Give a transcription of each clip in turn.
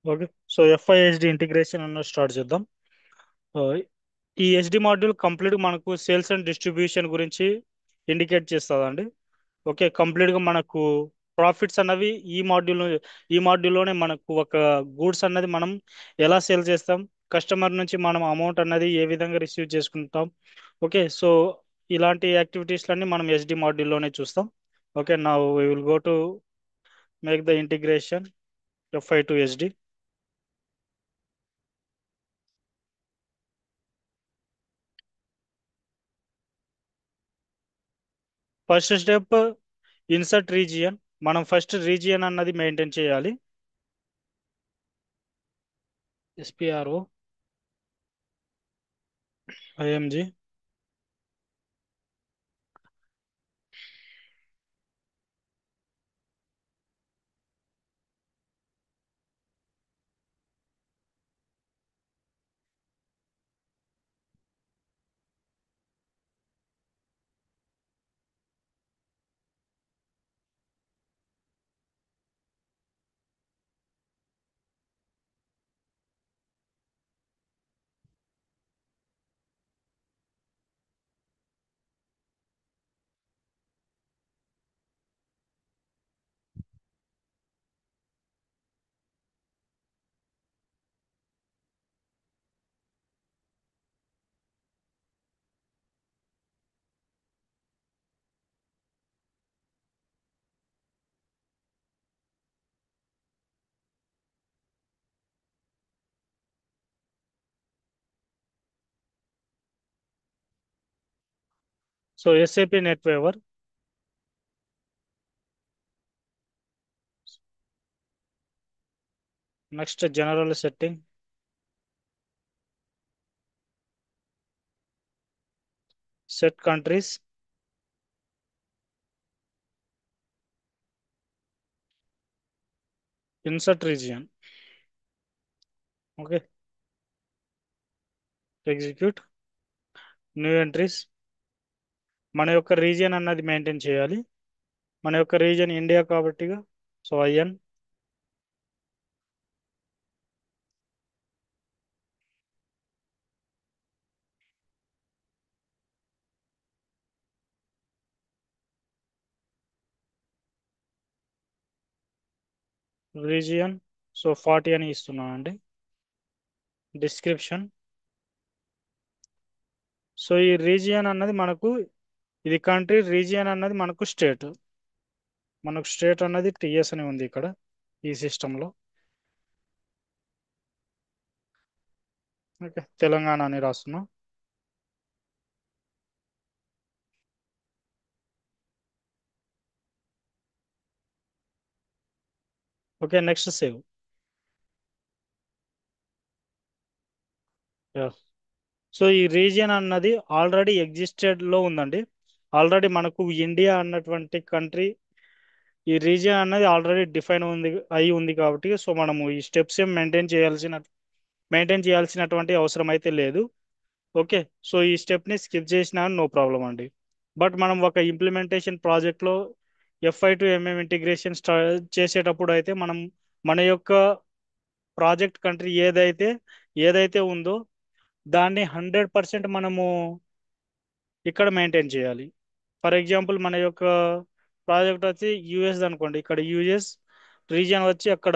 Okay. So ఎఫ్ఐఎస్డి integration అన్న start చేద్దాం. ఆ, ఈ ఎస్డి మాడ్యూల్ కంప్లీట్ మనకు సేల్స్ అండ్ డిస్ట్రిబ్యూషన్ గురించి ఇండికేట్ చేస్తుందండి. ఓకే, కంప్లీట్గా మనకు ప్రాఫిట్స్ అన్నవి ఈ మాడ్యూల్లోనే మనకు ఒక గూడ్స్ అన్నది మనం ఎలా సేల్ చేస్తాం, కస్టమర్ నుంచి మనం అమౌంట్ అన్నది ఏ విధంగా రిసీవ్ చేసుకుంటాం. ఓకే, సో ఇలాంటి యాక్టివిటీస్లన్నీ మనం ఎస్డి మాడ్యూల్లోనే చూస్తాం. ఓకే, నా we will go to make the integration FI to SD. First step insert region. మనం ఫస్ట్ రీజియన్ అన్నది మెయింటైన్ చేయాలి. SPRO IMG. So SAP NetWeaver. Next general setting, set countries, insert region. Okay, execute, new entries. మన యొక్క region అన్నది maintain చేయాలి. మన యొక్క region India కాబట్టిగా సో ఐఎన్ రీజియన్. సో 40 అని ఇస్తున్నానండి. డిస్క్రిప్షన్. సో ఈ రీజియన్ అన్నది మనకు, ఇది కంట్రీ, రీజియన్ అన్నది మనకు స్టేట్. మనకు స్టేట్ అన్నది టిఎస్ అని ఉంది ఇక్కడ ఈ సిస్టంలో. ఓకే, తెలంగాణ అని రాస్తున్నాం. Okay, next save. సో ఈ రీజియన్ అన్నది ఆల్రెడీ ఎగ్జిస్టెడ్ లో ఉందండి. ఆల్రెడీ మనకు ఇండియా అన్నటువంటి కంట్రీ, ఈ రీజియన్ అన్నది ఆల్రెడీ డిఫైన్ ఉంది అయి ఉంది కాబట్టి సో మనము ఈ స్టెప్స్ ఏం మెయింటైన్ చేయాల్సినటువంటి అవసరం అయితే లేదు. ఓకే, సో ఈ స్టెప్ని స్కిప్ చేసినా నో ప్రాబ్లం అండి. బట్ మనం ఒక ఇంప్లిమెంటేషన్ ప్రాజెక్ట్లో ఎఫ్ఐ టు ఎంఎం ఇంటిగ్రేషన్ చేసేటప్పుడు అయితే మనం మన యొక్క ప్రాజెక్ట్ కంట్రీ ఏదైతే ఉందో దాన్ని 100% మనము ఇక్కడ మెయింటైన్ చేయాలి. ఫర్ ఎగ్జాంపుల్ మన యొక్క ప్రాజెక్ట్ వచ్చి యుఎస్ అనుకోండి. ఇక్కడ యుఎస్ రీజియన్ వచ్చి అక్కడ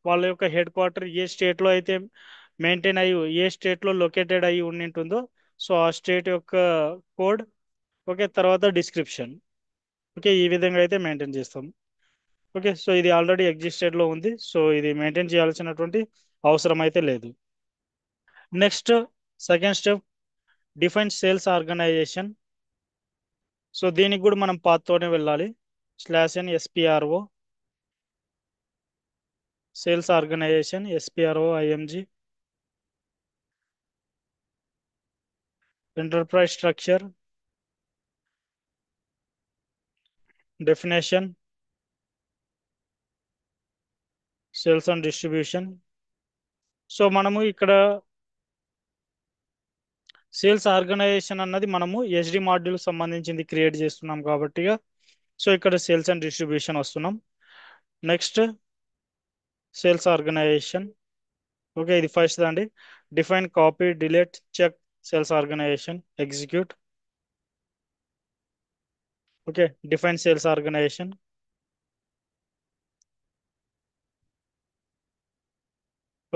వాళ్ళ యొక్క హెడ్ క్వార్టర్ ఏ స్టేట్లో అయితే మెయింటైన్ అయ్యి ఏ స్టేట్లో లొకేటెడ్ అయ్యి ఉండింటుందో సో ఆ స్టేట్ యొక్క కోడ్. ఓకే, తర్వాత డిస్క్రిప్షన్. ఓకే, ఈ విధంగా అయితే మెయింటైన్ చేస్తాం. ఓకే, సో ఇది ఆల్రెడీ ఎగ్జిస్టెడ్లో ఉంది సో ఇది మెయింటైన్ చేయాల్సినటువంటి అవసరం అయితే లేదు. Next second step, define sales organisation. So దీనికి కూడా మనం పాత్తోనే వెళ్ళాలి. /n SPRO sales organization SPRO IMG enterprise structure definition sales and distribution. So మనము ఇక్కడ సేల్స్ ఆర్గనైజేషన్ అన్నది మనము ఎస్డి మాడ్యూల్ సంబంధించింది క్రియేట్ చేస్తున్నాం కాబట్టి సో ఇక్కడ సేల్స్ అండ్ డిస్ట్రిబ్యూషన్ వస్తున్నాం. Next sales organisation. ఓకే, ఇది ఫస్ట్ అండి. Define, copy, delete, check, sales organisation, execute. Okay, define sales organisation.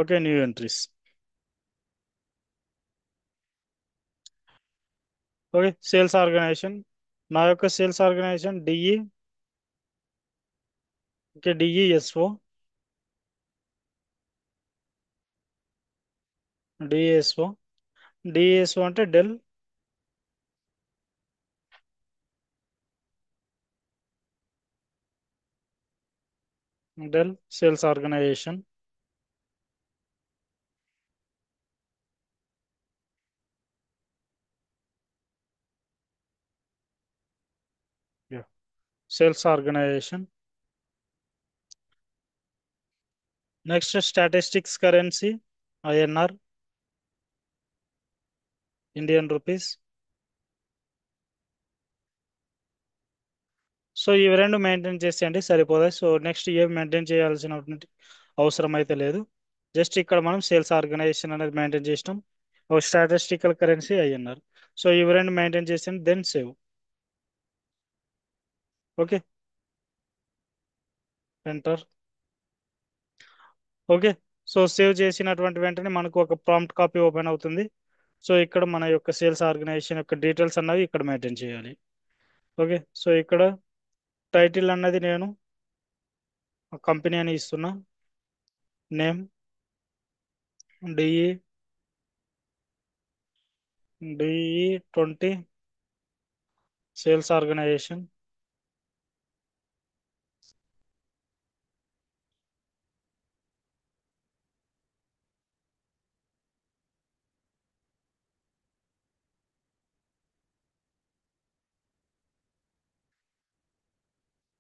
Okay, new entries. Okay, sales organisation. నా యొక్క sales organisation DE. Okay, DESO. DSO. DSO అంటే Dell. Dell sales organisation. Sales organisation. Next statistics currency, INR, Indian rupees. So ఇవి రెండు maintain చేసేయండి సరిపోతాయి. So next ఏం maintain చేయాల్సిన అవసరం అయితే లేదు. జస్ట్ ఇక్కడ మనం సేల్స్ ఆర్గనైజేషన్ అనేది మెయింటైన్ చేసినాం. ఒక స్టాటిస్టికల్ కరెన్సీ ఐఎన్ఆర్. సో ఇవి రెండు మెయింటైన్ చేసేయండి, then save. Okay, enter. Okay, so save చేసినటువంటి వెంటనే మనకు ఒక ప్రాంప్ట్ కాపీ ఓపెన్ అవుతుంది. సో ఇక్కడ మన యొక్క సేల్స్ ఆర్గనైజేషన్ యొక్క డీటెయిల్స్ అన్నవి ఇక్కడ మెయింటైన్ చేయాలి. ఓకే, సో ఇక్కడ టైటిల్ అన్నది నేను కంపెనీ అని ఇస్తున్నా. Name DE. DE 20 sales organization.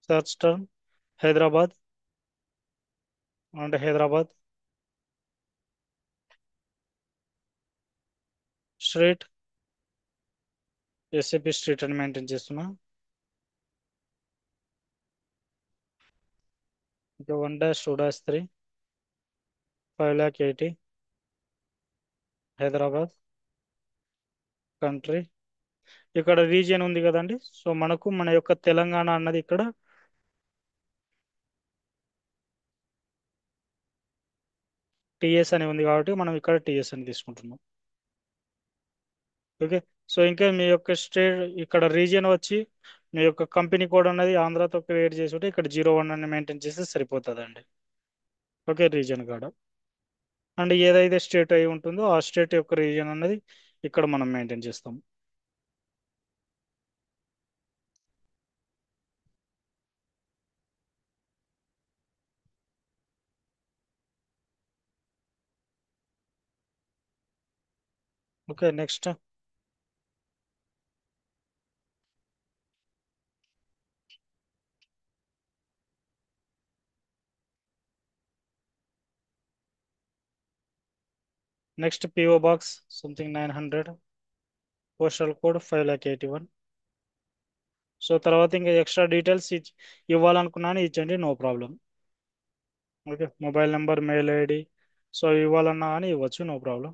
Search term Hyderabad and Hyderabad. Street SAP street అని మెయింటైన్ చేస్తున్నా. ఇంకా 1-2-3 580 హైదరాబాద్. కంట్రీ, ఇక్కడ రీజియన్ ఉంది కదండి. సో మనకు మన యొక్క తెలంగాణ అన్నది ఇక్కడ టిఎస్ అని ఉంది కాబట్టి మనం ఇక్కడ టిఎస్ అని తీసుకుంటున్నాం. ఓకే, సో ఇంకా మీ యొక్క స్టేట్ ఇక్కడ రీజియన్ వచ్చి మీ యొక్క కంపెనీ కోడ్ అన్నది ఆంధ్రాతో క్రియేట్ చేసి ఉంటే ఇక్కడ 01 అని మెయింటైన్ చేస్తే సరిపోతుందండి. ఓకే, రీజియన్ కాడ. అండ్ ఏదైతే స్టేట్ అయి ఉంటుందో ఆ స్టేట్ యొక్క రీజియన్ అన్నది ఇక్కడ మనం మెయింటైన్ చేస్తాం. Okay, next. Next PO box something 900, postal code 581. So తర్వాత ఇంకా ఎక్స్ట్రా డీటెయిల్స్ ఇవ్వాలనుకున్నాను, ఇచ్చండి, no problem. Okay, mobile number, mail ID, so ఇవ్వాలన్నా కానీ ఇవ్వచ్చు, no problem.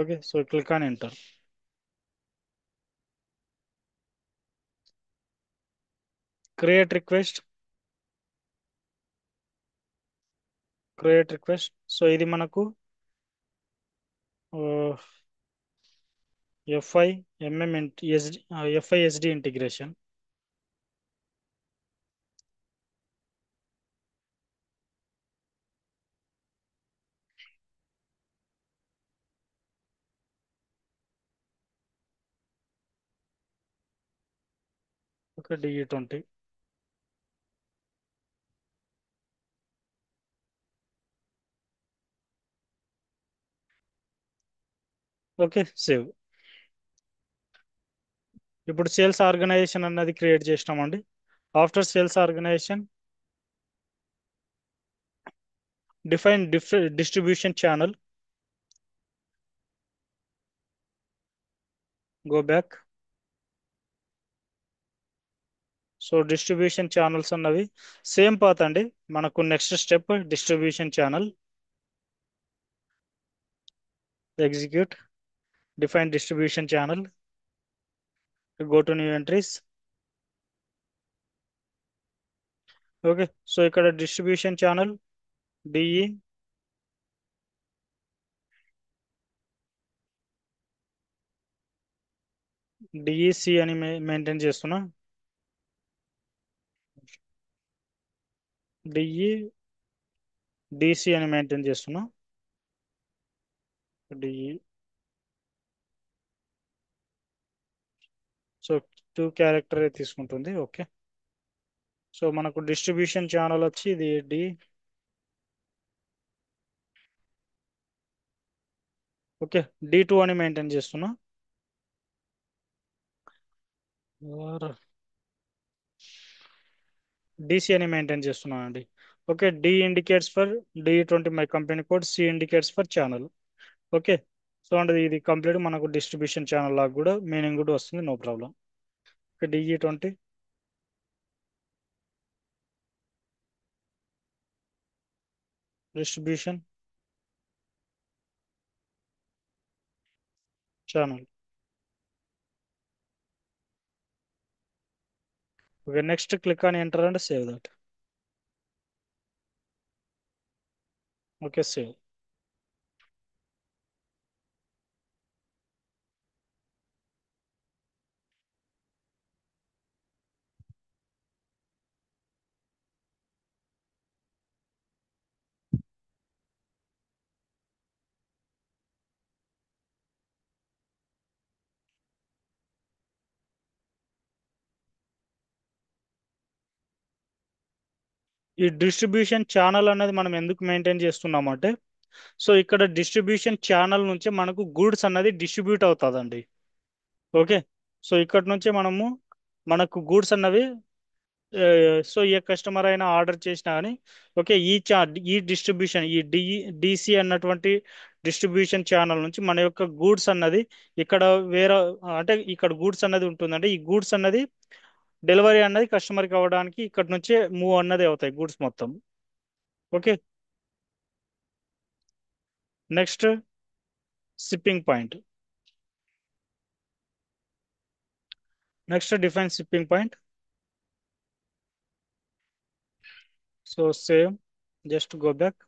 Okay, so click on enter. Create request. Create request. So ఇది మనకు FI SD, FISD integration. Okay, DE 20. Okay, save. ఇప్పుడు సేల్స్ ఆర్గనైజేషన్ అన్నది create చేసినామండి. After sales organisation define distribution channel. Go back. So distribution channels అన్నవి same path అండి. మనకు next step distribution channel, execute, define distribution channel, go to new entries. Okay, so ఇక్కడ distribution channel DE DEC అని maintain చేస్తున్నా. DE DC అని maintain చేస్తున్నా. DE, so two character తీసుకుంటుంది. Okay, so మనకు డిస్ట్రిబ్యూషన్ ఛానల్ వచ్చి ఇది డి. ఓకే, డి2 అని మెయింటైన్ చేస్తున్నా. డిసి అని మెయింటైన్ చేస్తున్నాను అండి. ఓకే, డి ఇండికేట్స్ ఫర్ డి20 my company code, C indicates for channel. Okay, so అంటే ఇది కంప్లీట్ మనకు డిస్ట్రిబ్యూషన్ ఛానల్ లాగా కూడా మీనింగ్ కూడా వస్తుంది, నో ప్రాబ్లం. ఓకే, డిఈ20 distribution channel. Okay, next click on enter and save that. Okay, save. ఈ డిస్ట్రిబ్యూషన్ ఛానల్ అనేది మనం ఎందుకు మెయింటైన్ చేస్తున్నామంటే, సో ఇక్కడ డిస్ట్రిబ్యూషన్ ఛానల్ నుంచి మనకు గూడ్స్ అన్నది డిస్ట్రిబ్యూట్ అవుతుందండి. ఓకే, సో ఇక్కడ నుంచి మనకు గూడ్స్ అన్నవి, ఆ, సో ఏ కస్టమర్ అయినా ఆర్డర్ చేసినా కానీ, ఓకే, ఈ డిస్ట్రిబ్యూషన్ ఈ డిసి అన్నటువంటి డిస్ట్రిబ్యూషన్ ఛానల్ నుంచి మన యొక్క గూడ్స్ అన్నది ఇక్కడ వేరే, అంటే ఇక్కడ గూడ్స్ అన్నది ఉంటుందంటే ఈ గూడ్స్ అన్నది డెలివరీ అన్నది కస్టమర్కి అవ్వడానికి ఇక్కడ నుంచే మూవ్ అన్నది అవుతాయి గూడ్స్ మొత్తం. Okay, next shipping point. Next define shipping point. So same, just go back.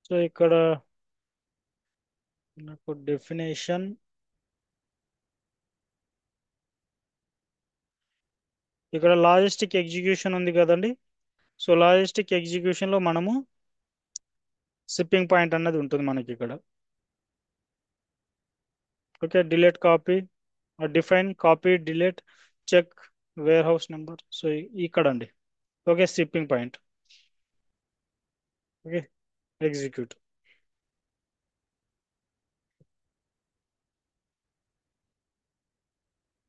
So ఇక్కడ నాకు డెఫినేషన్, ఇక్కడ లాజిస్టిక్ ఎగ్జిక్యూషన్ ఉంది కదండి. సో లాజిస్టిక్ ఎగ్జిక్యూషన్ లో మనము షిప్పింగ్ పాయింట్ అన్నది ఉంటుంది మనకి ఇక్కడ. Okay, delete copy, define copy delete check warehouse number. So ఇక్కడ అండి. Okay, shipping point. Okay, execute.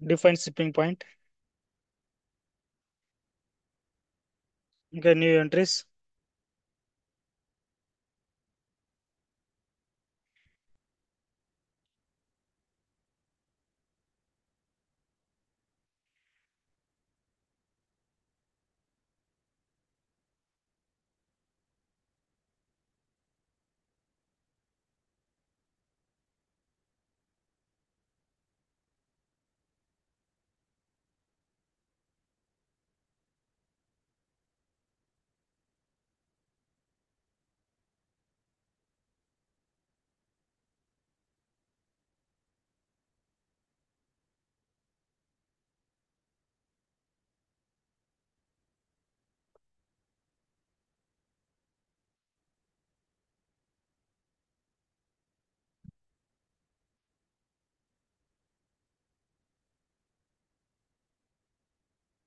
Define shipping point. ఇంకా new entries.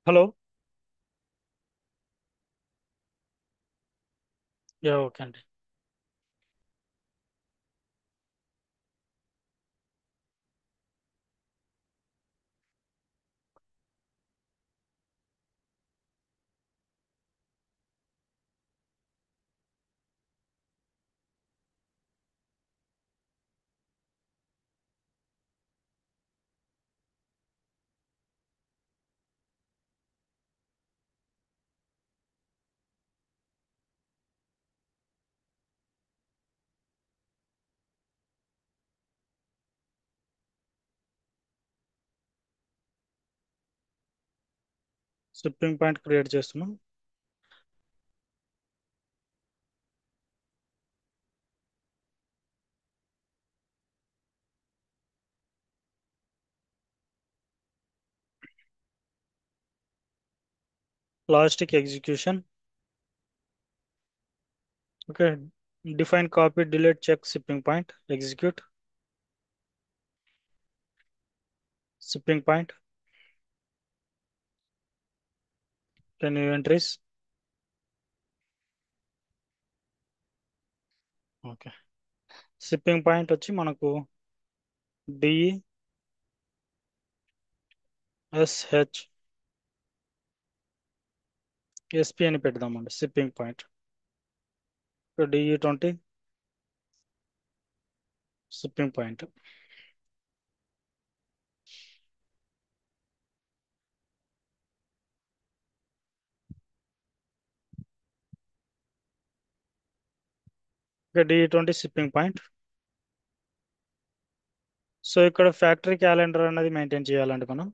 Hello. Yeah, okay అండి. షిప్పింగ్ పాయింట్ క్రియేట్ చేస్తున్నాం. Logistic execution. Okay. Define copy delete check shipping point execute shipping point. Ten inventories. Okay. Shipping point వచ్చి మనకు DESHSP అని పెడదామండి shipping point. DE20 shipping point. DE20 shipping point. So ఇక్కడ factory calendar అనేది maintain చేయాలండి మనం.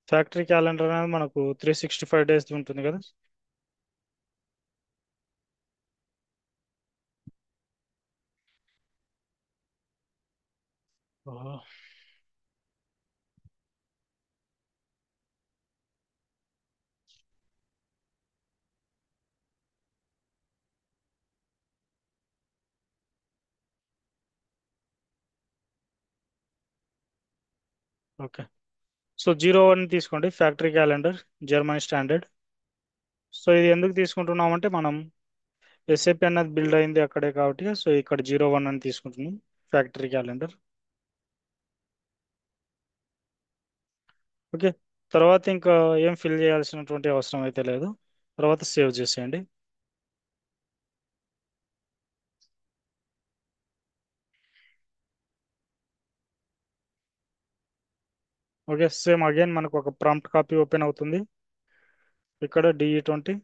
Factory calendar అనేది మనకు 365 days ఉంటుంది కదా. ఓకే. సో 01 తీసుకోండి factory calendar, Germany standard. So ఇది ఎందుకు తీసుకుంటున్నామంటే మనం ఎస్ఏపి అన్నది బిల్డ్ అయింది అక్కడే కాబట్టి సో ఇక్కడ 01 అని తీసుకుంటున్నాం ఫ్యాక్టరీ క్యాలెండర్. ఓకే. తర్వాత ఇంకా ఏం ఫిల్ చేయాల్సినటువంటి అవసరం అయితే లేదు. తర్వాత సేవ్ చేసేయండి. ఓకే. సేమ్ అగైన్ మనకు ఒక ప్రాంప్ట్ కాపీ ఓపెన్ అవుతుంది. ఇక్కడ డిఈ20.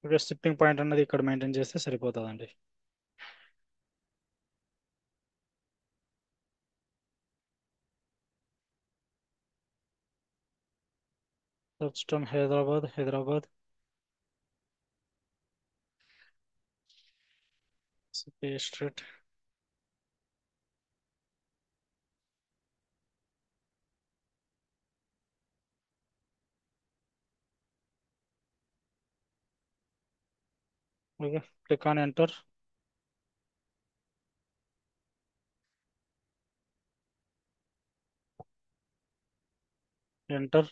ఓకే. షిప్పింగ్ పాయింట్ అన్నది ఇక్కడ మెయింటైన్ చేస్తే సరిపోతుందండి. System Hyderabad CP street. Okay. Click on enter. Enter.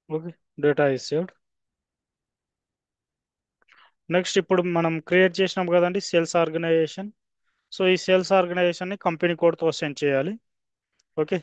Okay. Data is saved. Next ఇప్పుడు మనం క్రియేట్ చేసినాం కదండి సేల్స్ ఆర్గనైజేషన్. సో ఈ సేల్స్ ఆర్గనైజేషన్ ని కంపెనీ కోడ్ తో సెండ్ చేయాలి. Okay.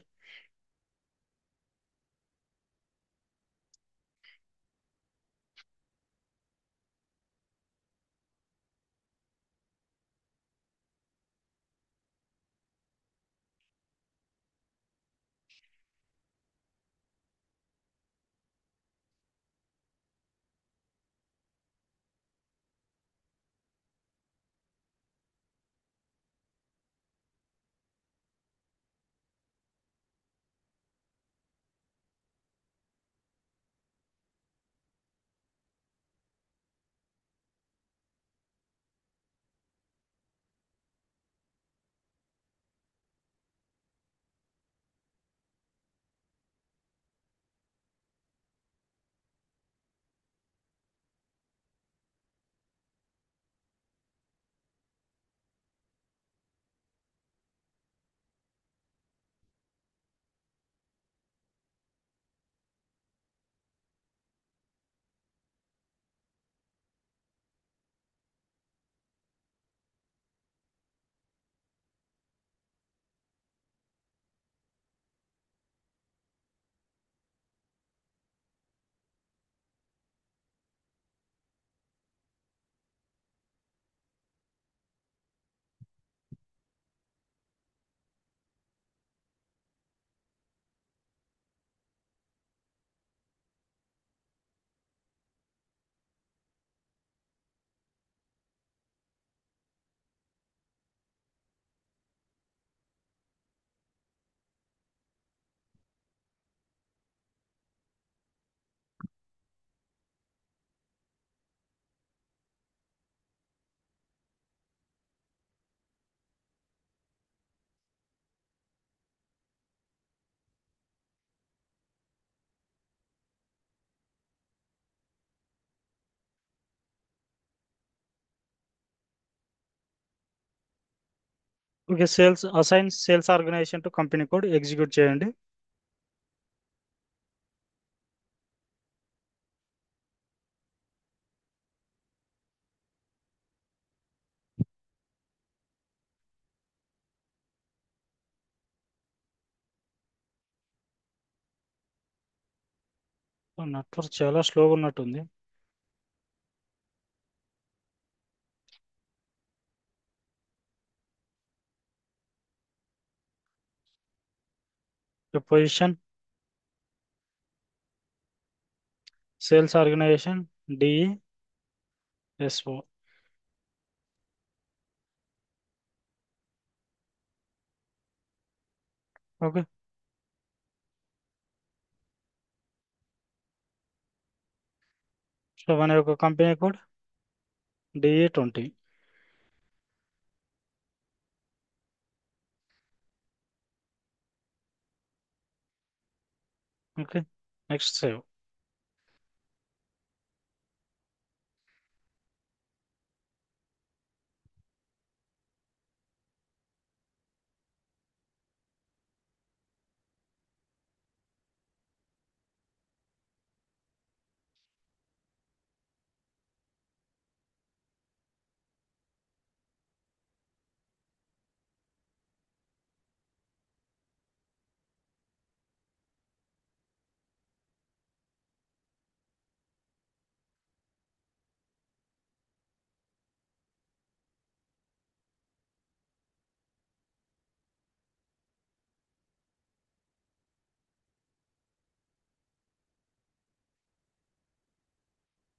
Okay, assign sales organisation to company code execute చేయండి. Network చాలా స్లోగా ఉన్నట్టుంది. Position sales organisation DSO. Okay, so మన యొక్క కంపెనీ కోడ్ డిఈ20. Okay, next save.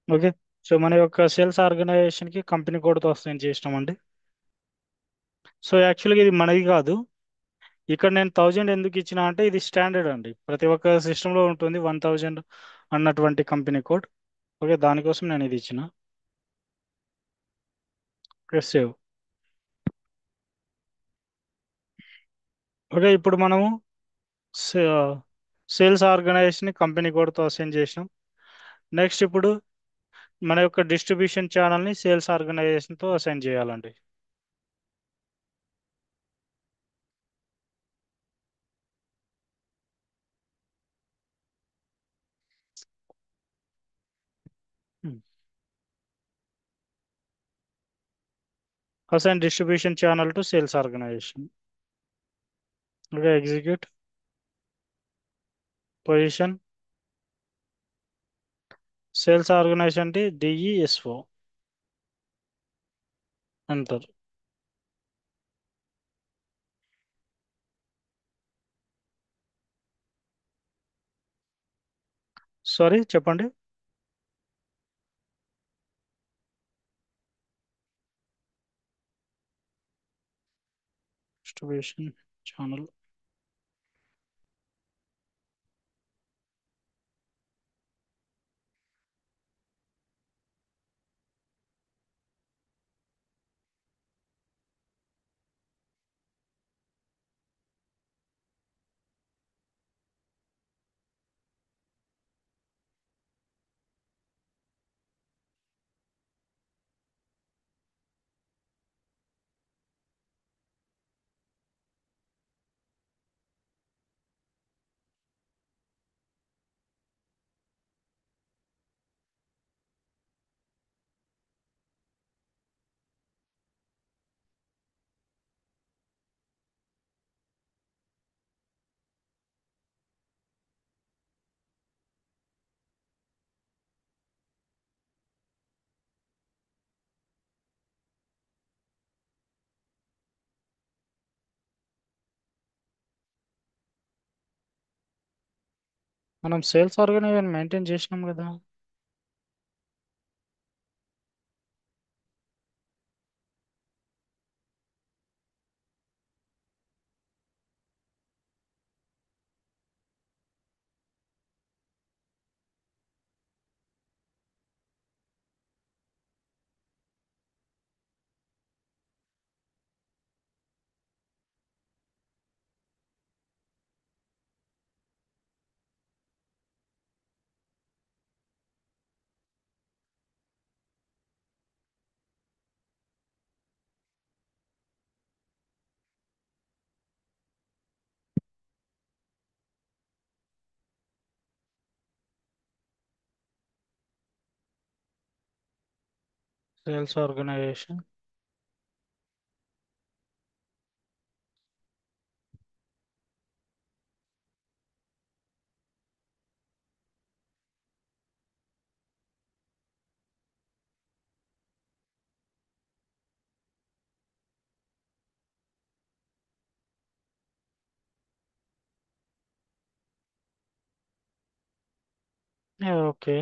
Okay, so మన యొక్క సేల్స్ ఆర్గనైజేషన్కి కంపెనీ కోడ్తో అసైన్ చేసినామండి. సో యాక్చువల్గా ఇది మనది కాదు. ఇక్కడ నేను 1000 ఎందుకు ఇచ్చిన అంటే ఇది స్టాండర్డ్ అండి, ప్రతి ఒక్క సిస్టంలో ఉంటుంది 1000 అన్నటువంటి కంపెనీ కోడ్. ఓకే, దానికోసం నేను ఇది ఇచ్చిన. Press save. ఓకే, ఇప్పుడు మనము సేల్స్ ఆర్గనైజేషన్ కంపెనీ కోడ్తో అసైన్ చేసినాం. నెక్స్ట్ ఇప్పుడు మన యొక్క డిస్ట్రిబ్యూషన్ ఛానల్ని సేల్స్ ఆర్గనైజేషన్తో అసైన్ చేయాలండి. Assign distribution channel to sales organisation. Okay, execute. Position sales organisation DESO. Enter. Sorry, చెప్పండి. Distribution channel. మనం సేల్స్ ఆర్గనైజేషన్ మెయింటైన్ చేసినాం కదా. Sales organisation. Okay.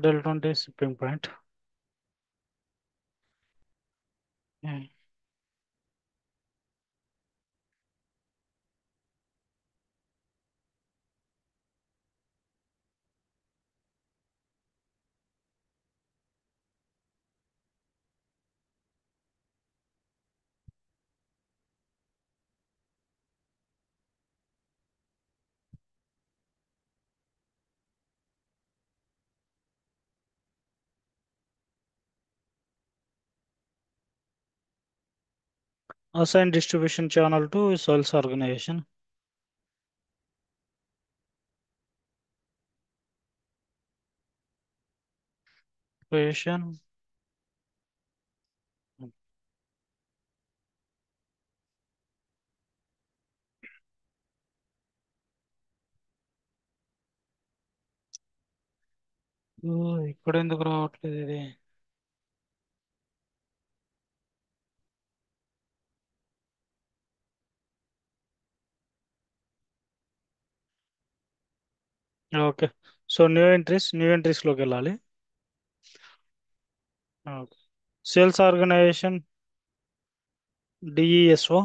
Dell 20 shipping point. Assign distribution channel to sales organization. Creation. ఇక్కడ ఎందుకు రావట్లేదు ఇది? Okay. So new entries లోకి వెళ్ళాలి. Okay. Sales organisation DESO.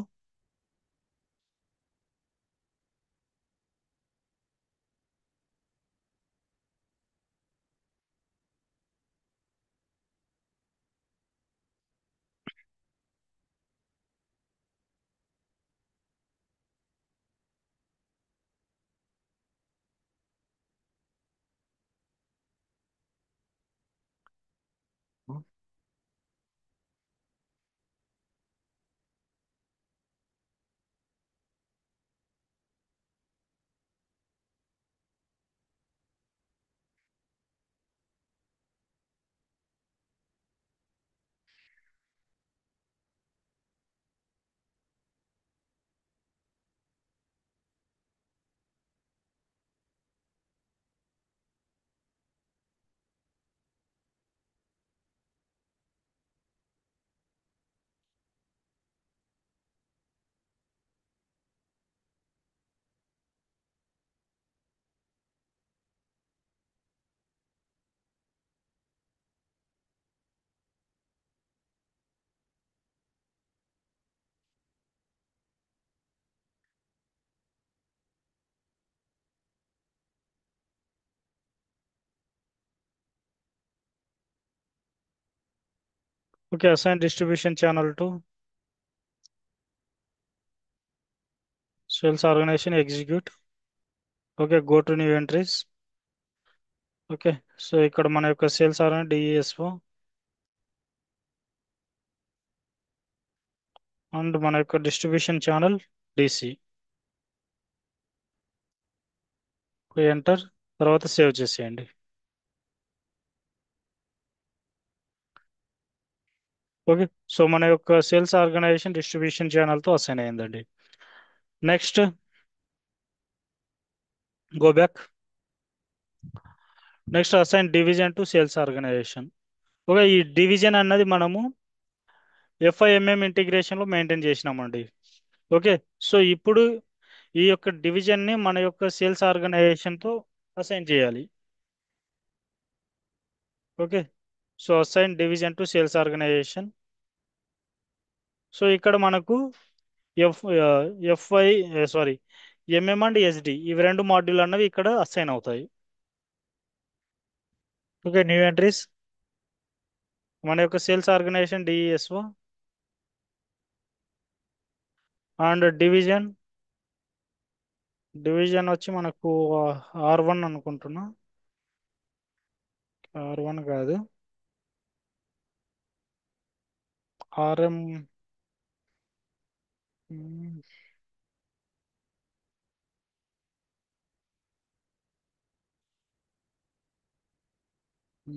Okay. Assign distribution channel to sales organisation execute. Okay. Go to new entries. Okay. So ఇక్కడ మన యొక్క sales organise DESO and మన యొక్క డిస్ట్రిబ్యూషన్ ఛానల్ డిసి. ఎంటర్. తర్వాత save చేసేయండి. Okay. So మన యొక్క సేల్స్ ఆర్గనైజేషన్ డిస్ట్రిబ్యూషన్ ఛానల్తో అసైన్ అయిందండి. Next go back. Next assign division to sales organisation. Okay, ఈ డివిజన్ అన్నది మనము ఎఫ్ఐఎంఎం ఇంటిగ్రేషన్లో మెయింటైన్ చేసినామండి. ఓకే, సో ఇప్పుడు ఈ యొక్క డివిజన్ని మన యొక్క సేల్స్ ఆర్గనైజేషన్తో అసైన్ చేయాలి. Okay, so assign division to sales organisation. So ఇక్కడ మనకు F FI sorry MM and SD ఇవి రెండు మాడ్యూల్ అన్నవి ఇక్కడ అసైన్ అవుతాయి. ఓకే, న్యూ ఎంట్రీస్ మన యొక్క sales organisation DESO and division. Division వచ్చి మనకు R1 అనుకుంటున్నా. R1 కాదు, RM.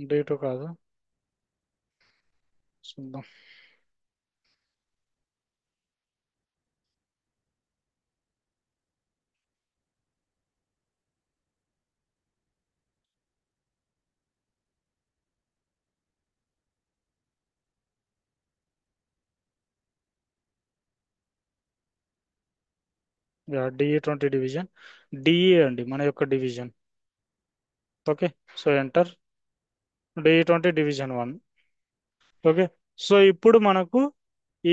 D2 కాదు, చూద్దాం. DE20 డివిజన్, డిఈ అండి మన యొక్క division. Okay, so enter DE20 division 1. Okay, so ఇప్పుడు మనకు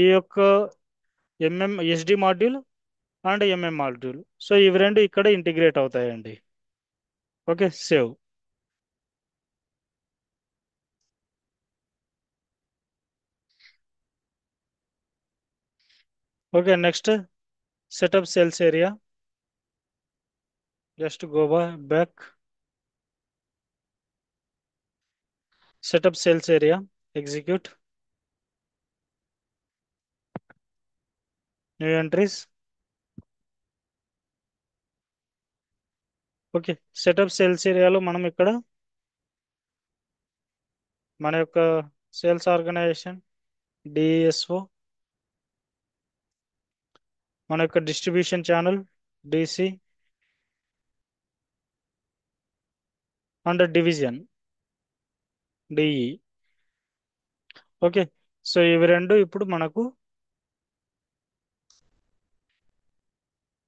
ఈ యొక్క SD module and MM module, so ఇవి రెండు ఇక్కడ ఇంటిగ్రేట్ అవుతాయండి. Okay, save. Okay, next setup sales area. Just go back, setup sales area, execute, new entries. Okay, setup sales ఏరియాలో మనం ఇక్కడ మన యొక్క సేల్స్ ఆర్గనైజేషన్ డిఎస్ఓ, మన యొక్క distribution channel DC and division DE. Okay, so ఇవి రెండు ఇప్పుడు మనకు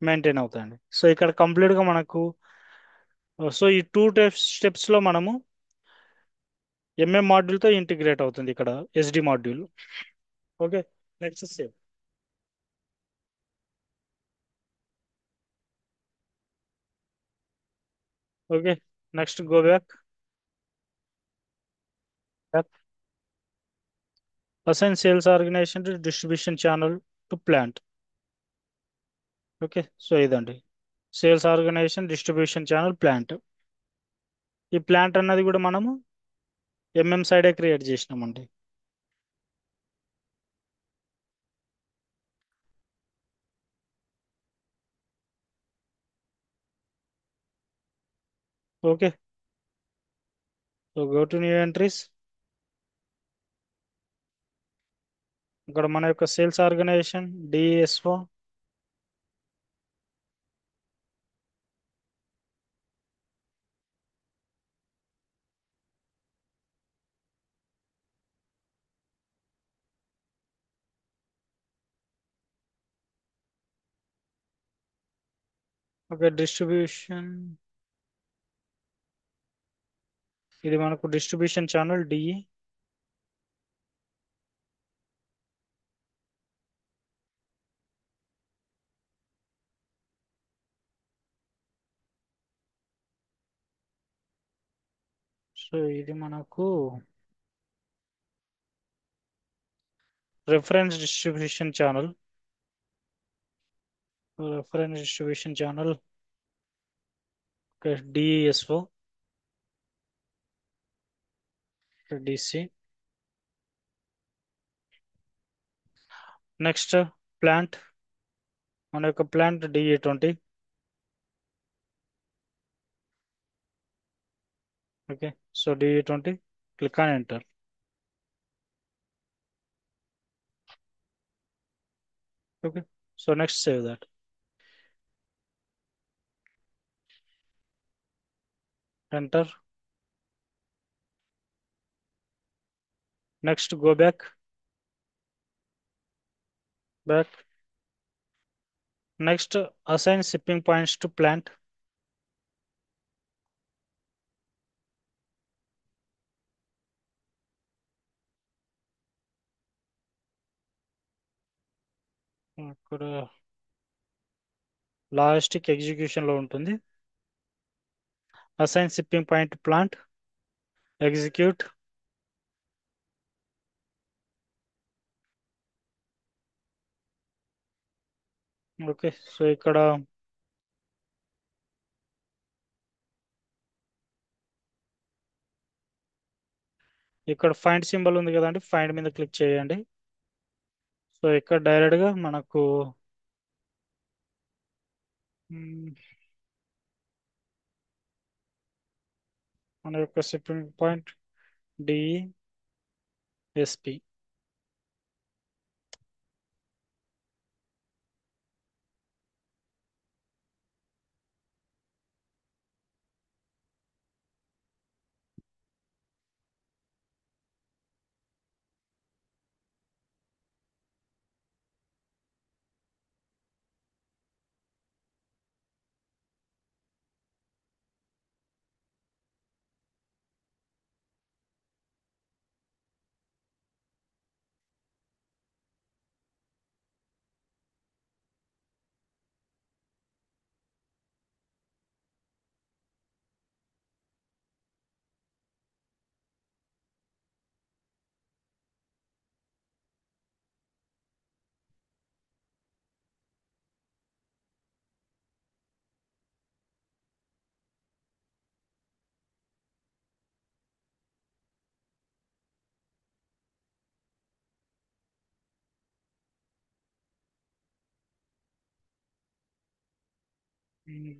మెయింటైన్ అవుతాయండి. సో ఇక్కడ కంప్లీట్గా మనకు సో ఈ టూ స్టెప్స్లో మనము ఎంఎం మాడ్యూల్తో ఇంటిగ్రేట్ అవుతుంది ఇక్కడ SD module. Okay, next save. Okay, next go back, assign sales organisation to distribution channel to plant. Okay, so ఇదండి sales organisation distribution channel plant. ఈ ప్లాంట్ అన్నది కూడా మనము ఎంఎం సైడే క్రియేట్ చేసినామండి. Okay, so go to new entries. ఇక్కడ మన యొక్క sales organisation DSO. Okay, distribution, ఇది మనకు డిస్ట్రిబ్యూషన్ ఛానల్ డిఈ. సో ఇది మనకు reference distribution channel. Reference distribution channel DSO DC. Next plant, మన యొక్క ప్లాంట్ డిఏ20. ఓకే, సో డిఏ20, click on enter. Okay, so next save that, enter. Next go back. Next assign shipping points to plant. ఇక్కడ logistic execution లో ఉంటుంది. Assign shipping point plant, execute. Okay, so ఇక్కడ find symbol ఉంది కదండి, find మీద click చేయండి. So ఇక్కడ direct గా మనకు మ్, మన యొక్క shipping point DSP.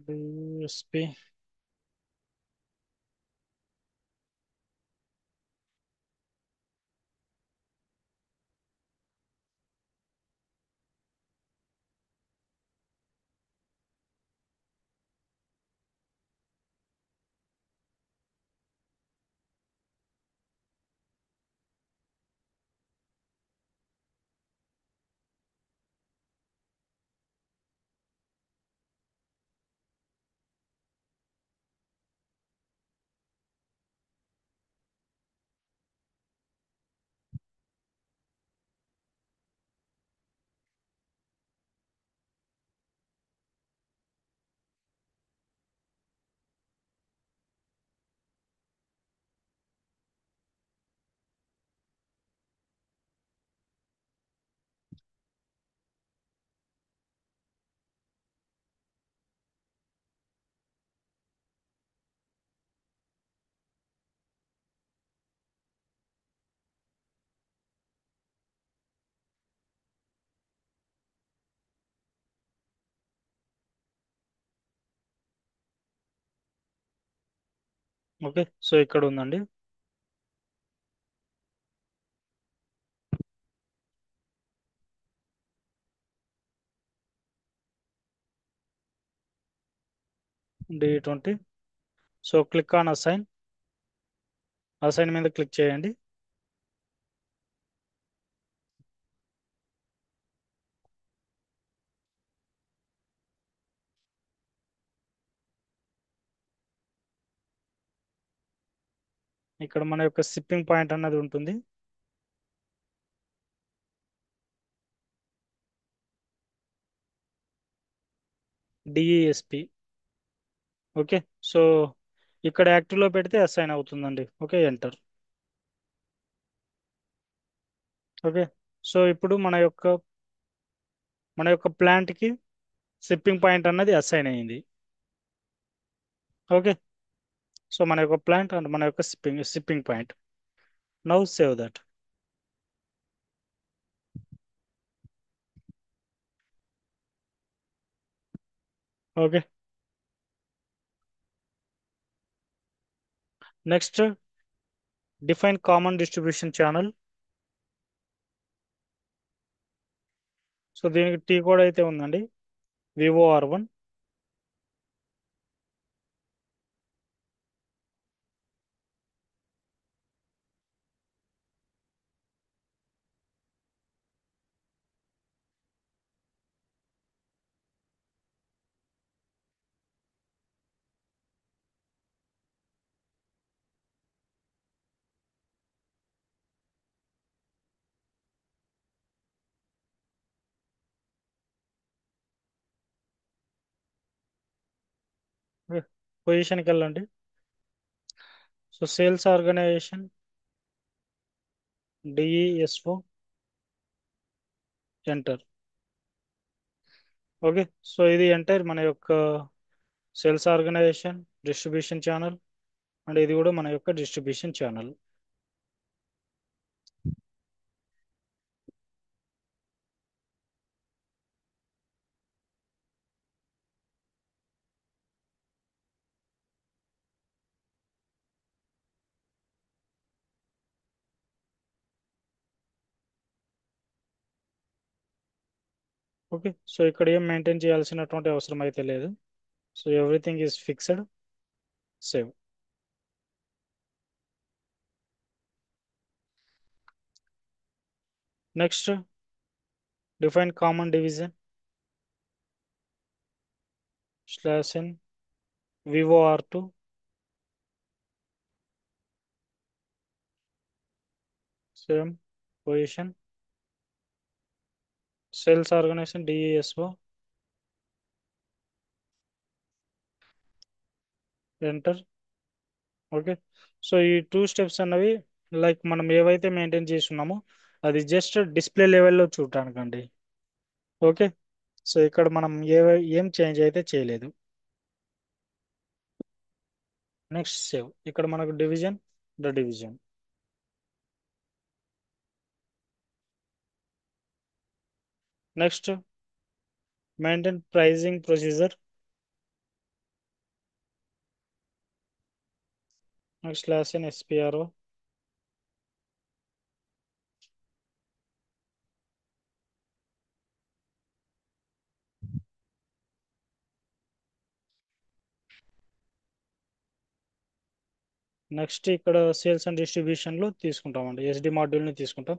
DSP. Okay, so ఇక్కడ ఉందండి. D20. So click on assign. Assign మీద క్లిక్ చేయండి. ఇక్కడ మన యొక్క షిప్పింగ్ పాయింట్ అన్నది ఉంటుంది. డిఈఎస్పి. ఓకే, సో ఇక్కడ యాక్టివ్ లో పెడితే అసైన్ అవుతుందండి. Okay, enter. ఓకే, సో ఇప్పుడు మన యొక్క ప్లాంట్ కి షిప్పింగ్ పాయింట్ అన్నది అసైన్ అయింది. ఓకే, సో మన యొక్క ప్లాంట్ అండ్ మన యొక్క shipping point. Now save that. Okay, next define common distribution channel. So దీనికి టీ కోడ్ అయితే ఉందండి, వివోఆర్1. పొజిషన్కి వెళ్ళండి. So sales organisation DESO enter. Okay. So ఇది ఎంటర్ మన యొక్క sales organisation distribution channel, and ఇది కూడా మన యొక్క డిస్ట్రిబ్యూషన్ ఛానల్. ఓకే. సో ఇక్కడ ఏం మెయింటైన్ చేయాల్సినటువంటి అవసరం అయితే లేదు. So everything is fixed. Save. Next define common division slash n వివో R2 same position sales organisation DSO enter. Okay. So ఈ టూ స్టెప్స్ అన్నవి లైక్ మనం ఏవైతే మెయింటైన్ చేస్తున్నామో అది జస్ట్ డిస్ప్లే లెవెల్లో చూడటానికండి. ఓకే. సో ఇక్కడ మనం ఏం చేంజ్ అయితే చేయలేదు. Next save. ఇక్కడ మనకు division the division. Next maintain pricing procedure next slash n SPRO. Next ఇక్కడ సేల్స్ అండ్ డిస్ట్రిబ్యూషన్లో తీసుకుంటామండి, SD మాడ్యూల్ని తీసుకుంటాం.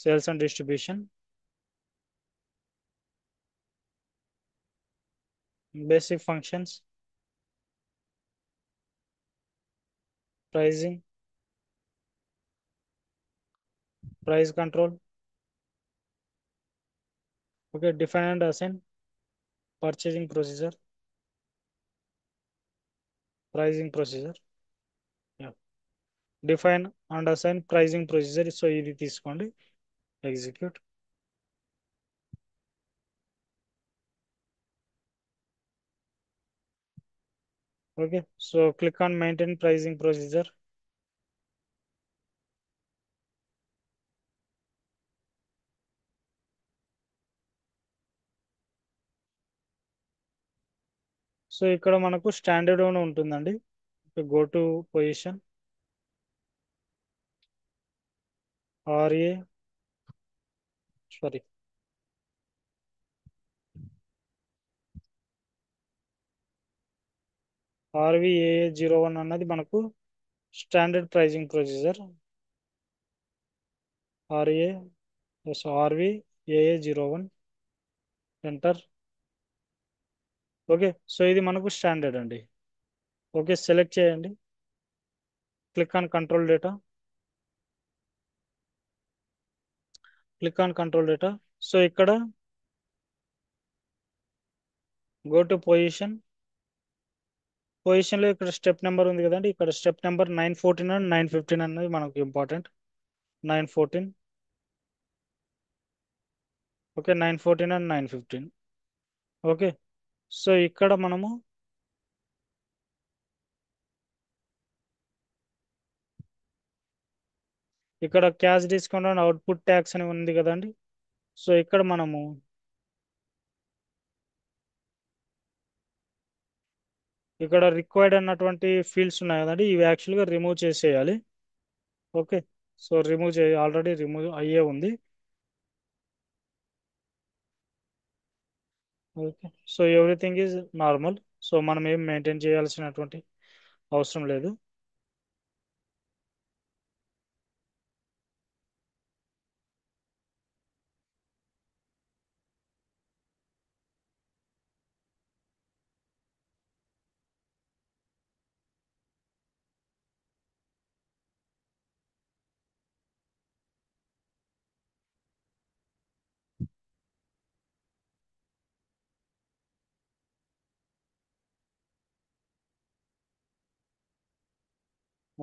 Sales and distribution basic functions pricing price control. Okay. Define and assign purchasing procedure pricing procedure. Define and assign pricing procedure. So ఇది తీసుకోండి, execute. Okay. So click on maintain pricing procedure. So ఇక్కడ మనకు standard అని ఉంటుందండి. Go to position RA sorry RVAA01 అన్నది మనకు standard pricing procedure. RA RVAA01 enter. Okay. So ఇది మనకు స్టాండర్డ్ అండి. ఓకే. సెలెక్ట్ చేయండి, click on control data, click on control data. So ఇక్కడ గో టు పొజిషన్. పొజిషన్లో ఇక్కడ స్టెప్ నెంబర్ ఉంది కదండి, ఇక్కడ స్టెప్ నెంబర్ 914 అండ్ 915 అనేది మనకు important. 914. Okay. 914 and 915. Okay. So ఇక్కడ మనము ఇక్కడ cash discount and output tax అని ఉంది కదండి. సో ఇక్కడ మనము ఇక్కడ రిక్వైర్డ్ అన్నటువంటి ఫీల్డ్స్ ఉన్నాయి కదండి, ఇవి యాక్చువల్గా రిమూవ్ చేసేయాలి. Okay. So remove already remove అయ్యే ఉంది. Okay. So everything is normal. So మనం ఏం మెయింటైన్ చేయాల్సినటువంటి అవసరం లేదు.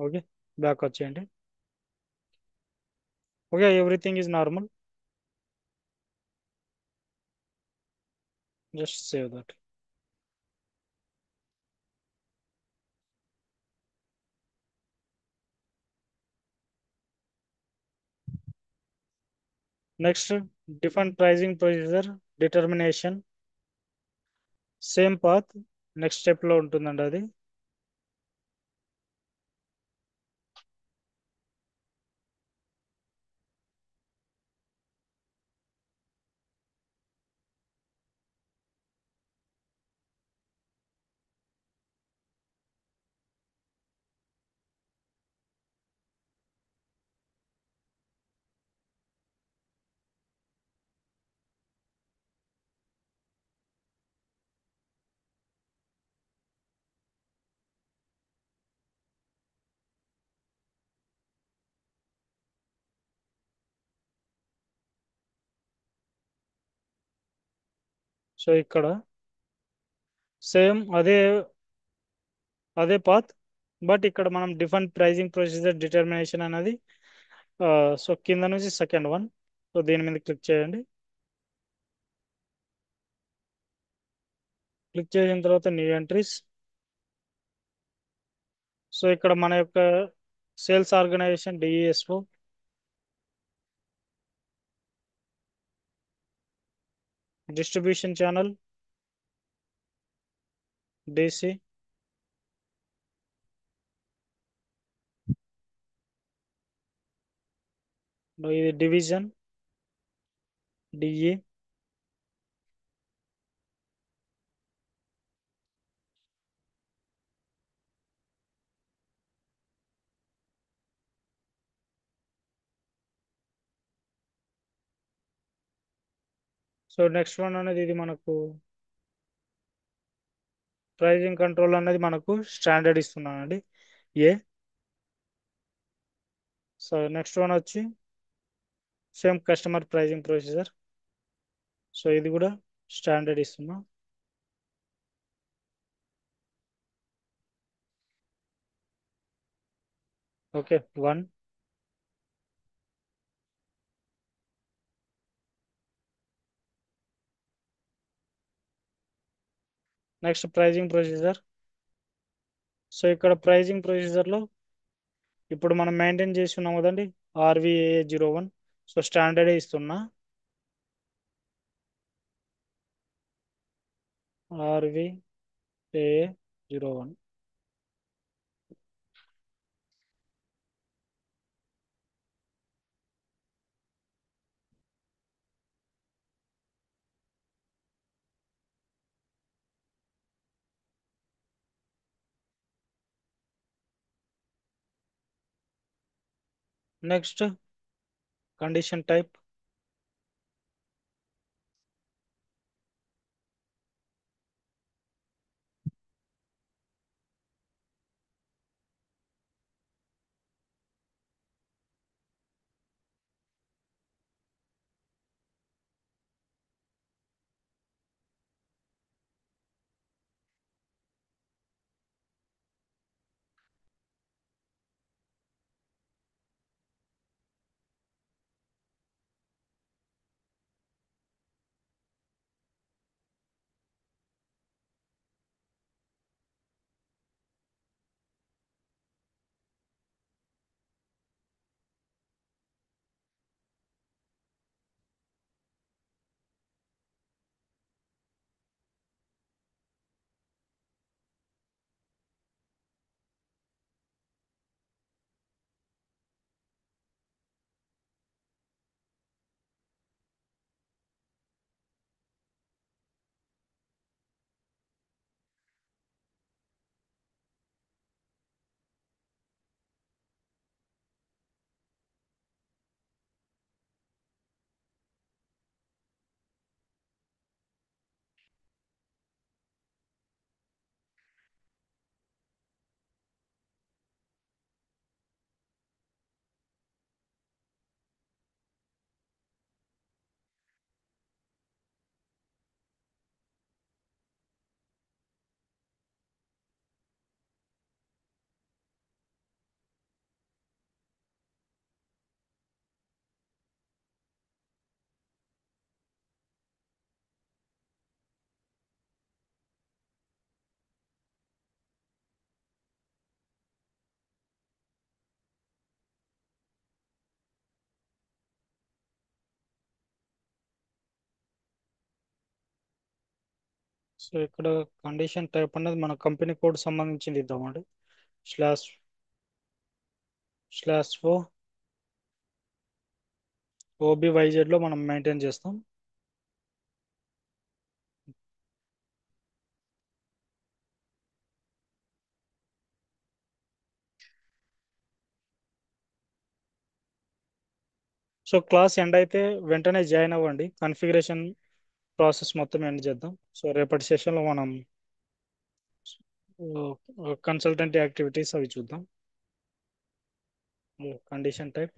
ఓకే, బ్యాక్ వచ్చేయండి. Okay, everything is normal. Just save that. Next, different pricing procedure determination. Same path, next స్టెప్లో ఉంటుందండి అది. సో ఇక్కడ సేమ్ అదే అదే పాత్, బట్ ఇక్కడ మనం డిఫరెంట్ ప్రైజింగ్ ప్రొసీజర్ డిటర్మినేషన్ అనేది, సో కింద నుంచి సెకండ్ వన్. సో దీని మీద క్లిక్ చేయండి. క్లిక్ చేసిన తర్వాత న్యూ ఎంట్రీస్. సో ఇక్కడ మన యొక్క sales organisation DESO, distribution channel DC, ఇది division DE. So next one అనేది ఇది మనకు ప్రైజింగ్ కంట్రోల్ అనేది మనకు స్టాండర్డ్ ఇస్తున్నానండి ఏ. సో నెక్స్ట్ వన్ వచ్చి same customer pricing procedure. So ఇది కూడా స్టాండర్డ్ ఇస్తున్నా. Okay, one. Next pricing procedure. So ఇక్కడ ప్రైజింగ్ ప్రొసీజర్లో ఇప్పుడు మనం మెయింటైన్ చేసి ఉన్నాం కదండి, RVAA01. సో స్టాండర్డే ఇస్తున్నా. RVAA01. Next condition type. So ఇక్కడ కండిషన్ టైప్ అనేది మన కంపెనీ కోడ్ సంబంధించింది ఇద్దామండి. స్లాష్ స్లాష్ ఓబీవైజెడ్లో మనం మెయింటైన్ చేస్తాం. సో క్లాస్ ఎండ్ అయితే వెంటనే జాయిన్ అవ్వండి. కాన్ఫిగరేషన్ ప్రాసెస్ మొత్తం ఎండ్ చేద్దాం. సో రేపటి సెషన్లో మనం కన్సల్టెంట్ యాక్టివిటీస్ అవి చూద్దాం. Condition type.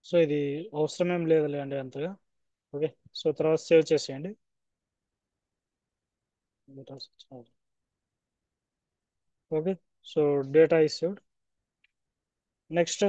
సో ఇది అవసరం ఏం లేదులే అండి అంతగా. ఓకే. సో తర్వాత సేవ్ చేసేయండి. Okay. So data is saved. Next.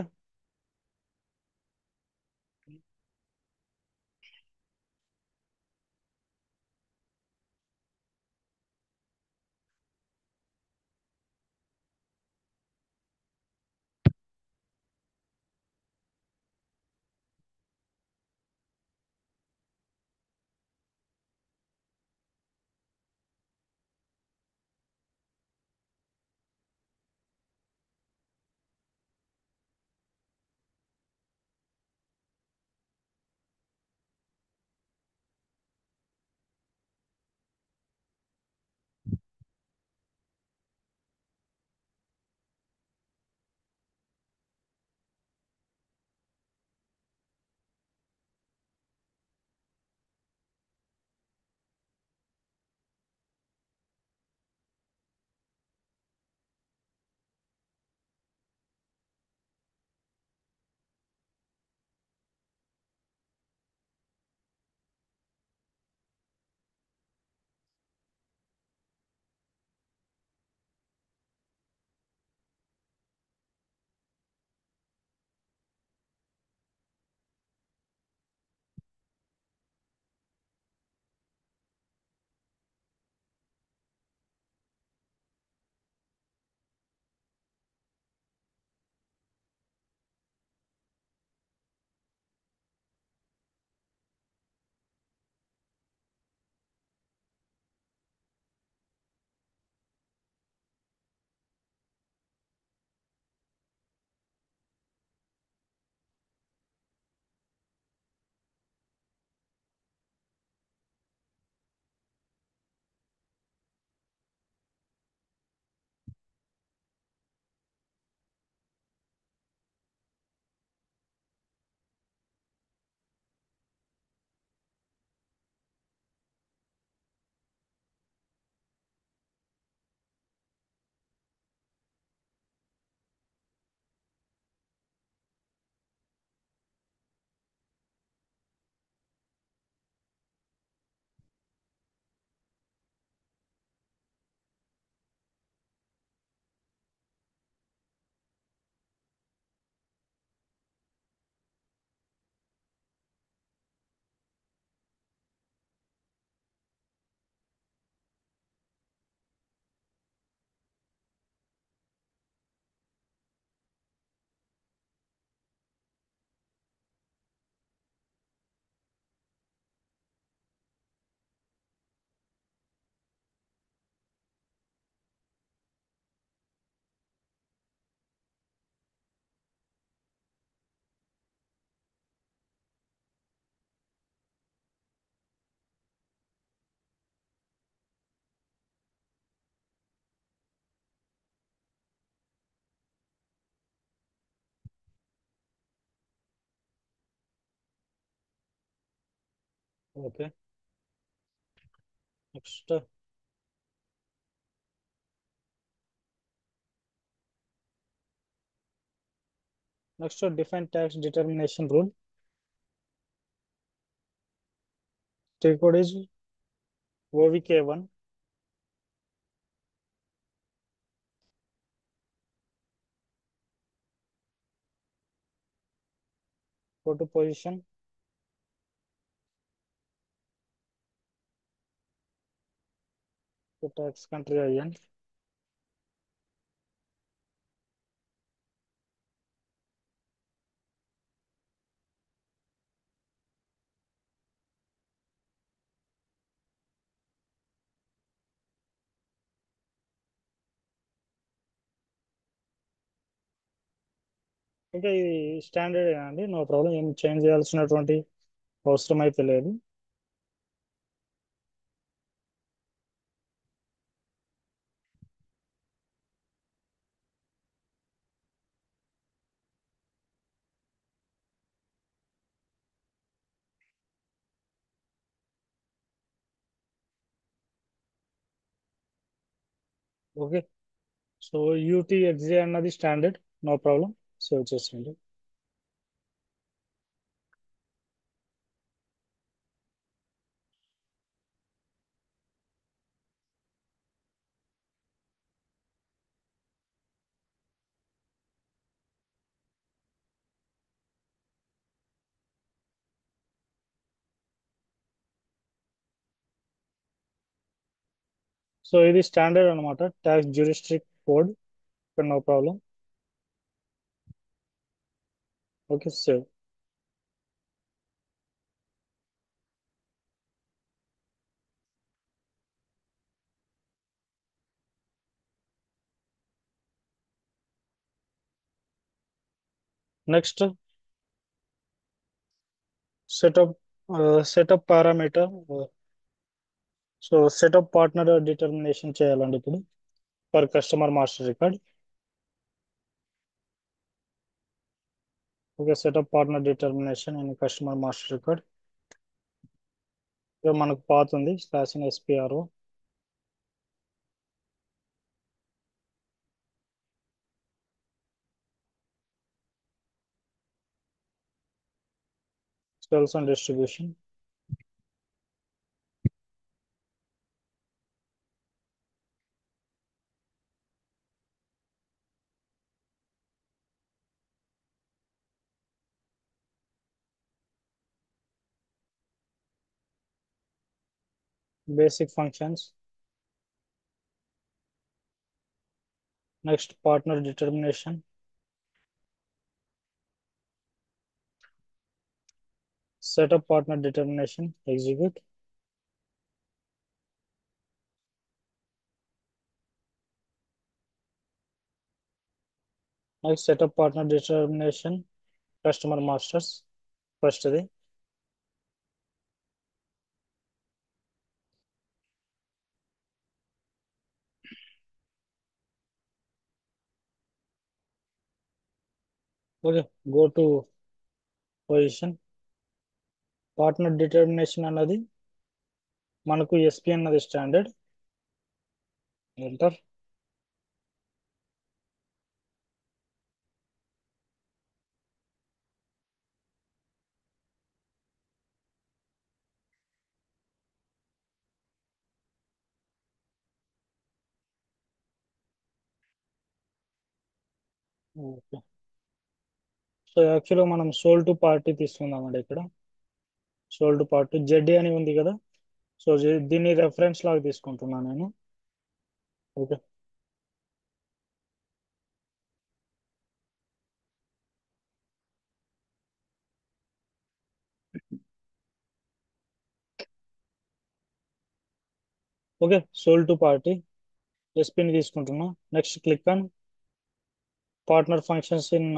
Okay. Next. Next define tax determination rule. T code is OVK1. Go to position. To tax country IN. ఇంకా ఇది స్టాండర్డ్ అండి, నో ప్రాబ్లం, ఏం చేంజ్ చేయాల్సినటువంటి అవసరం అయితే లేదు. ఓకే. సో UTXJ అన్నది standard, no problem, save చేసేయండి. సో ఇది స్టాండర్డ్ అనమాట, ట్యాక్స్ జ్యూరిస్డిక్ట్ కోడ్, ఇక్కడ no problem. Okay, save. Next setup, setup parameter. So setup partner determination చేయాలండి ఇప్పుడు for customer master record. Okay, setup partner determination and customer master record. ఇక మనకు path ఉంది /SPRO. Sales and distribution. Basic functions. Next partner determination. Setup partner determination, execute. Next setup partner determination customer masters, ఫస్ట్ది. Okay, go to position. Partner determination అన్నది మనకు SP అన్నది standard. Enter. Okay. So యాక్చువల్గా మనం soul to party తీసుకుందామండి ఇక్కడ. Soul to party Z అని ఉంది కదా, సో దీన్ని రెఫరెన్స్ లాగా తీసుకుంటున్నాను నేను. Okay. Okay, sold to party SPని తీసుకుంటున్నా. Next click on partner functions in.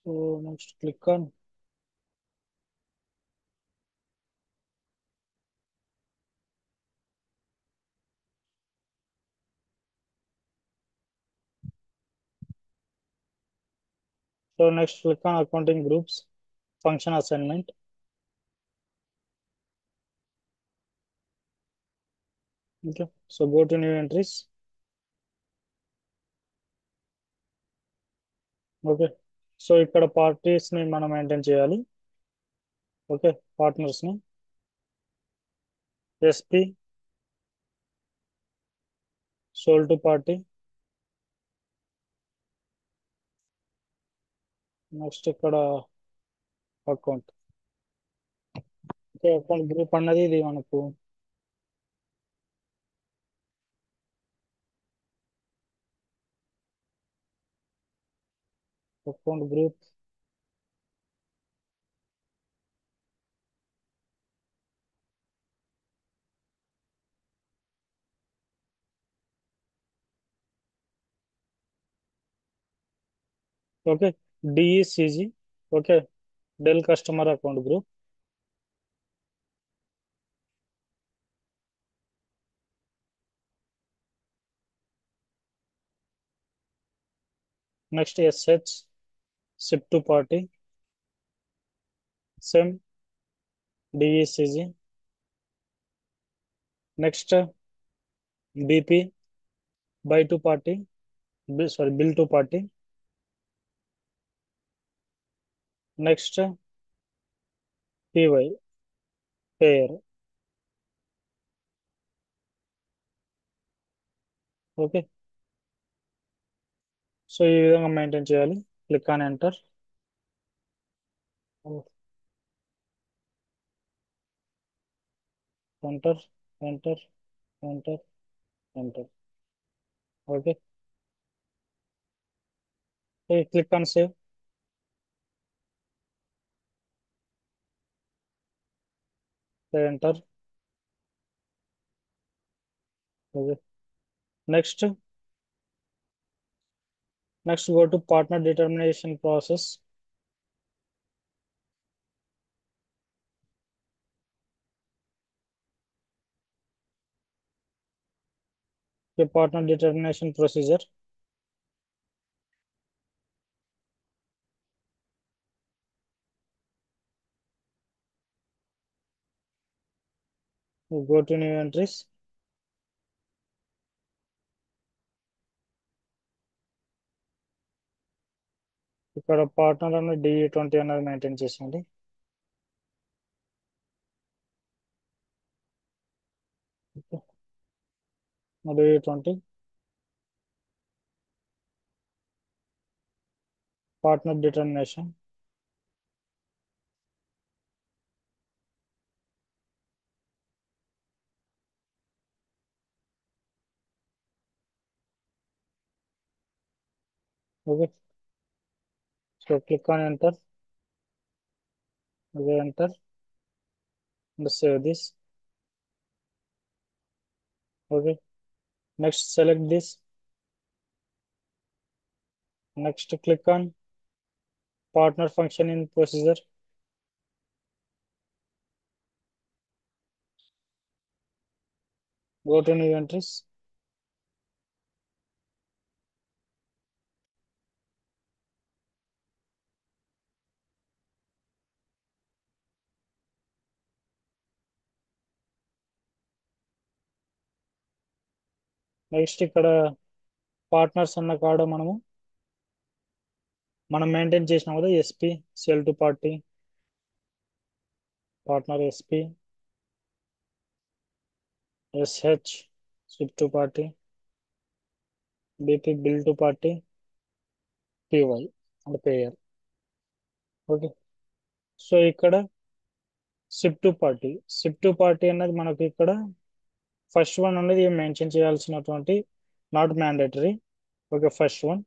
So next click on. So next click on accounting groups. function assignment. Okay, so go to new entries. Okay, so ఇక్కడ parties ని మనం maintain చేయాలి. Okay, partners ని SP sold to party. Next ఇక్కడ account. Okay, account group అన్నది ఇది మనకు account group. Okay, DECG. Okay, Dell customer account group. Next SH ship to party. Same DECG. Next BP buy to party, sorry bill to party. Next PY payer. Okay, so ఈ విధంగా maintain చేయాలి. Click on enter. Enter, enter, enter, enter. Okay, click on save. Enter. Okay, next go to partner determination process. The partner determination procedure. You go to new entries. ఇక్కడ partner అన్న DE20 అనేది maintain చేసింది. DE20 partner determination. Okay, so click on enter. Okay, enter and save this. Okay, next select this. Next click on partner function in procedure. Go to new entries. Next ఇక్కడ partners అన్న కాడ మనం maintain చేసినాం కదా, SP sale to party, partner SP, SH ship to party, BP bill to party, PY and payer. Okay, so ఇక్కడ ship to party అన్నది మనకి ఇక్కడ ఫస్ట్ వన్ అనేది మెన్షన్ చేయాల్సినటువంటి not mandatory. Okay, first one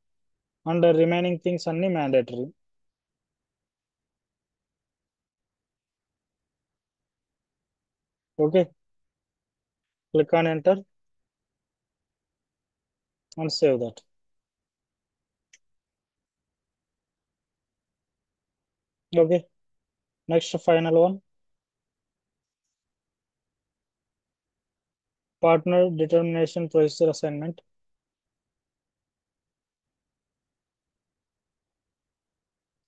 and remaining things అన్ని mandatory. Okay, click on enter and save that. Okay, next final one, partner determination procedure assignment.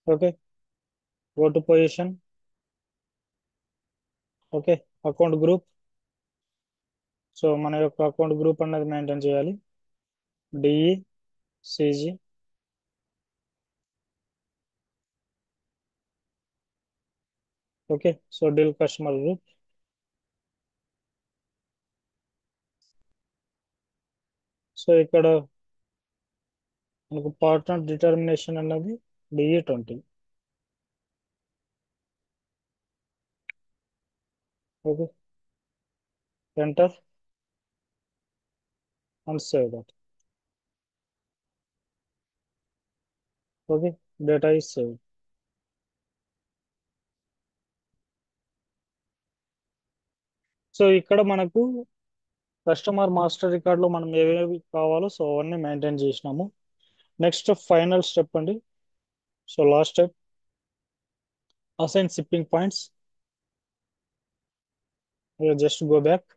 Okay, go to position. Okay, account group. So మన యొక్క account group అన్నది maintain చేయాలి. DE CG. Okay, so deal customer group. So ఇక్కడ మనకు partner determination అన్నది DE 20. Okay, enter and save that. Okay, data is save. So ఇక్కడ మనకు customer master record లో మనం ఏవేవి కావాలో సో అవన్నీ మెయింటైన్ చేసినాము. నెక్స్ట్ ఫైనల్ స్టెప్ అండి. So last step, assign shipping points. Just go back,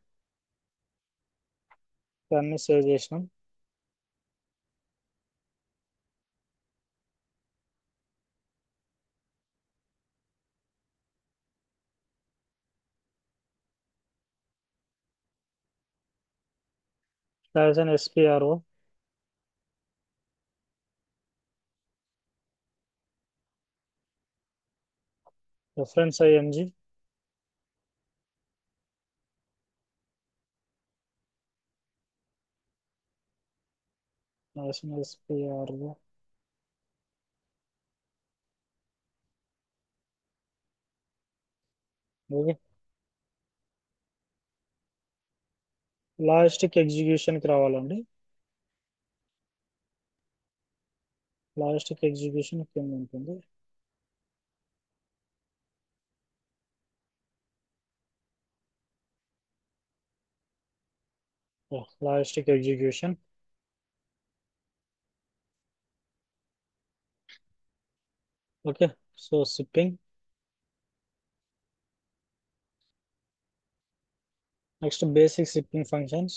అన్ని సేవ్ చేసినాం. As an SPRO. Reference IMG. As an SPRO. Okay, logistic execution కి రావాలండి. లాజిస్టిక్ ఎగ్జిక్యూషన్ కింద ఉంటుంది. Logistic execution. Okay, so shipping. Next basic shipping functions.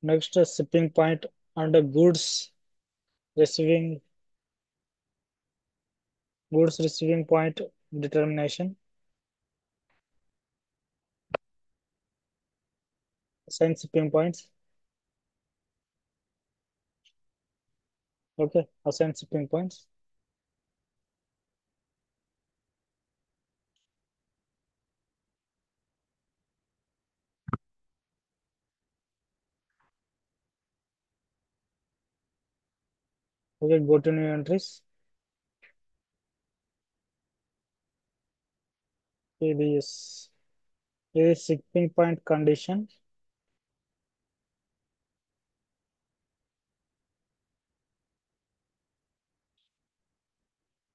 Next shipping point and receiving goods receiving point determination. Assign shipping points. Okay, assign shipping points. Okay, go to new entries. ఇది ఇది shipping point condition.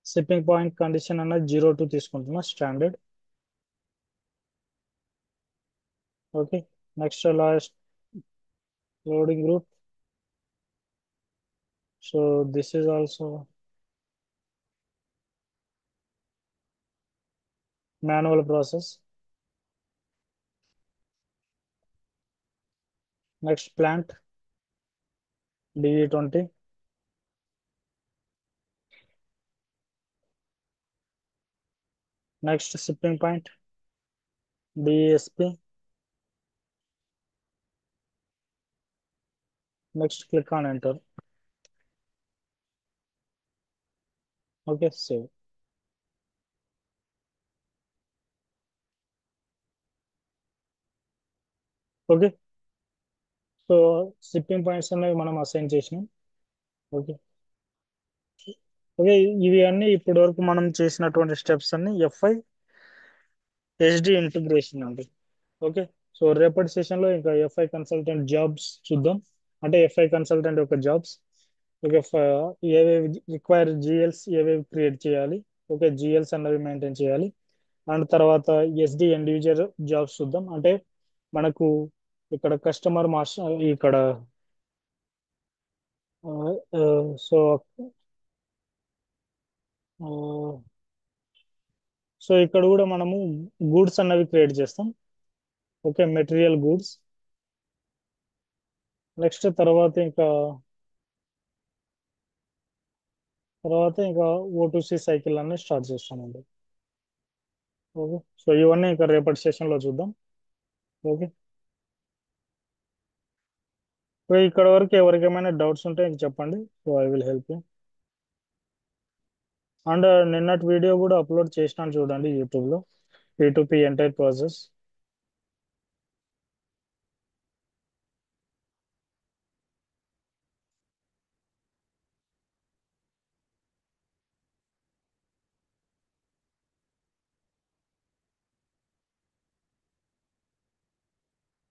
Shipping point condition అన్నది 02 తీసుకుంటున్నా standard. Okay, next last loading group. So this is also manual process. Next plant DE 20. Next shipping point DSP. Next click on enter. Okay, save. Okay, so shipping points అనేవి మనం assign చేసినాం. Okay. Okay, ఇవి అన్ని ఇప్పటి వరకు మనం చేసినటువంటి steps అన్ని హెచ్డి ఇంటిగ్రేషన్ అండి. ఓకే, సో రేపటి సెషన్లో ఇంకా ఎఫ్ఐ కన్సల్టెంట్ జాబ్స్ చూద్దాం. అంటే ఎఫ్ఐ కన్సల్టెంట్ యొక్క జాబ్స్. ఓకే, ఏవేవి రిక్వైర్ జిఎల్స్ ఏవేవి క్రియేట్ చేయాలి. ఓకే, జిఎల్స్ అన్నవి మెయింటైన్ చేయాలి. అండ్ తర్వాత ఎస్డి ఇండివిజువల్ జాబ్స్ చూద్దాం. అంటే మనకు ఇక్కడ కస్టమర్ మాస్టర్ ఇక్కడ సో సో ఇక్కడ కూడా మనము గూడ్స్ అన్నవి క్రియేట్ చేస్తాం. Okay, material goods. నెక్స్ట్ తర్వాత ఇంకా తర్వాత ఇంకా O2C సైకిల్ అన్ని స్టార్ట్ చేస్తానండి. ఓకే, సో ఇవన్నీ ఇంకా రేపటి సెషన్లో చూద్దాం. ఓకే, సో ఇక్కడ వరకు ఎవరికి ఏమైనా డౌట్స్ ఉంటే ఇంక చెప్పండి, so I will help you. And నిన్నటి వీడియో కూడా అప్లోడ్ చేసినాను చూడండి యూట్యూబ్లో, P2P entire process.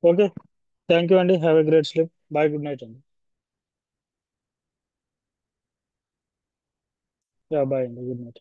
Okay, thank you అండి, have a great sleep, bye, good night అండి. యా బాయ్ అండి, గుడ్ నైట్.